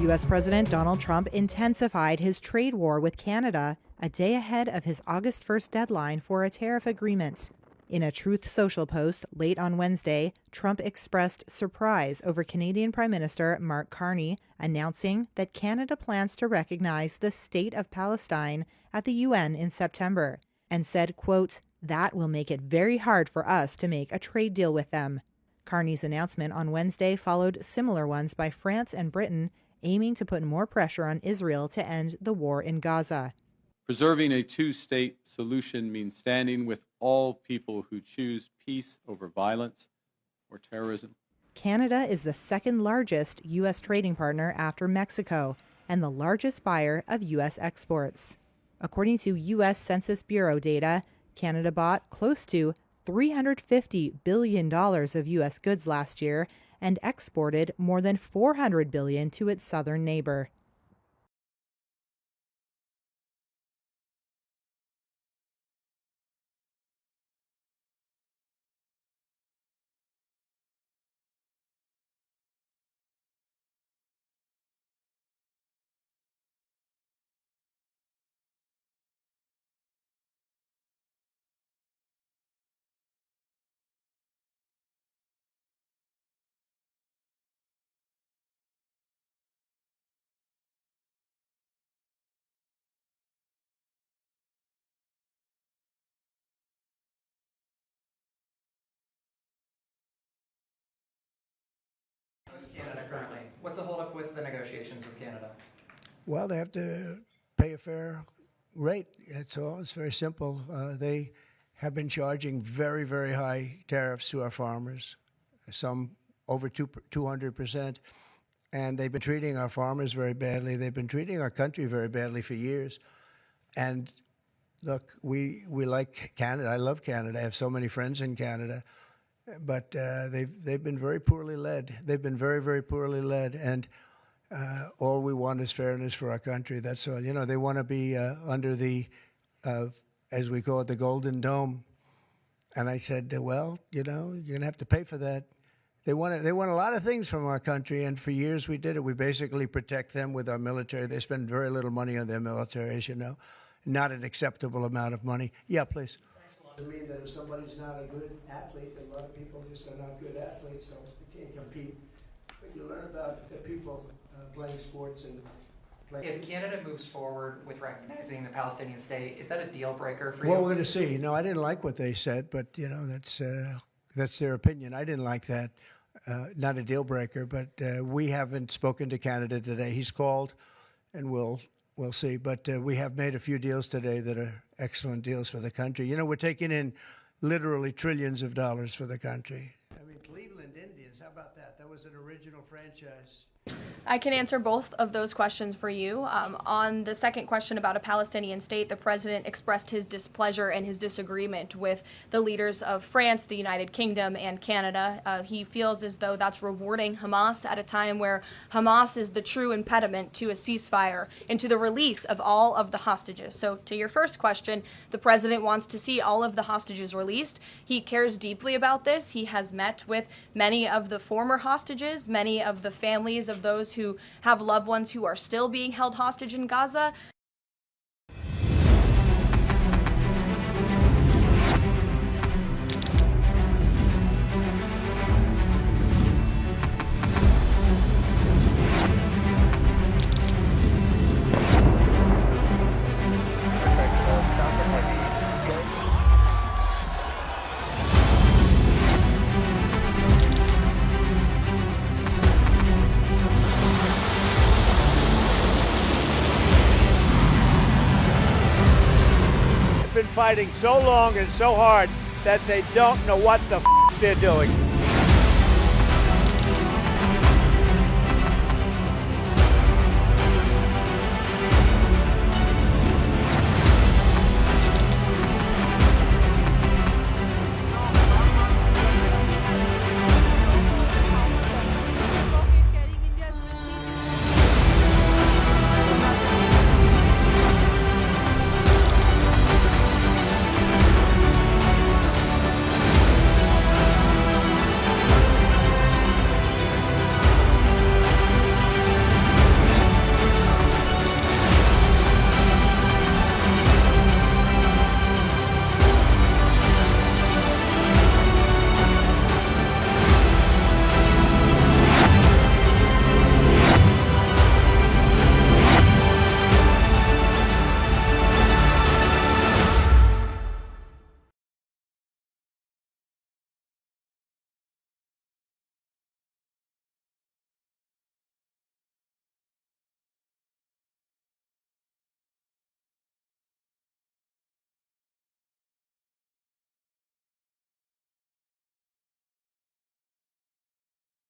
U.S. President Donald Trump intensified his trade war with Canada a day ahead of his August 1st deadline for a tariff agreement. In a Truth Social post late on Wednesday, Trump expressed surprise over Canadian Prime Minister Mark Carney announcing that Canada plans to recognize the State of Palestine at the UN in September, and said, quote, "That will make it very hard for us to make a trade deal with them." Carney's announcement on Wednesday followed similar ones by France and Britain, aiming to put more pressure on Israel to end the war in Gaza. Preserving a two-state solution means standing with all people who choose peace over violence or terrorism. Canada is the second largest U.S. trading partner after Mexico and the largest buyer of U.S. exports. According to U.S. Census Bureau data, Canada bought close to $350 billion of U.S. goods last year and exported more than $400 billion to its southern neighbor. Canada currently. What's the holdup with the negotiations with Canada? Well, they have to pay a fair rate. It's all. It's very simple. They have been charging very, very high tariffs to our farmers, some over 200%, and they've been treating our farmers very badly. They've been treating our country very badly for years. And look, we like Canada. I love Canada. I have so many friends in Canada. But they've been very poorly led. They've been very, very poorly led, and all we want is fairness for our country. That's all. You know, they want to be under the, as we call it, the Golden Dome. And I said, well, you know, you're going to have to pay for that. They want a lot of things from our country, and for years we did it. We basically protect them with our military. They spend very little money on their military, as you know, not an acceptable amount of money. Yeah, please. To mean that if somebody's not a good athlete, a lot of people just are not good athletes, so you can't compete. But you learn about the people playing sports and playing. If Canada moves forward with recognizing the Palestinian state, is that a deal breaker for you? Well, we're going to see. No, I didn't like what they said, but you know that's their opinion. I didn't like that. Not a deal breaker, but we haven't spoken to Canada today. He's called, and we'll see. But we have made a few deals today that are excellent deals for the country. You know, we're taking in literally trillions of dollars for the country. I mean, Cleveland Indians, how about that? That was an original franchise. I can answer both of those questions for you. On the second question about a Palestinian state, the president expressed his displeasure and his disagreement with the leaders of France, the United Kingdom, and Canada. He feels as though that's rewarding Hamas at a time where Hamas is the true impediment to a ceasefire and to the release of all of the hostages. So to your first question, the president wants to see all of the hostages released. He cares deeply about this. He has met with many of the former hostages, many of the families of those who have loved ones who are still being held hostage in Gaza. Fighting so long and so hard that they don't know what the they're doing.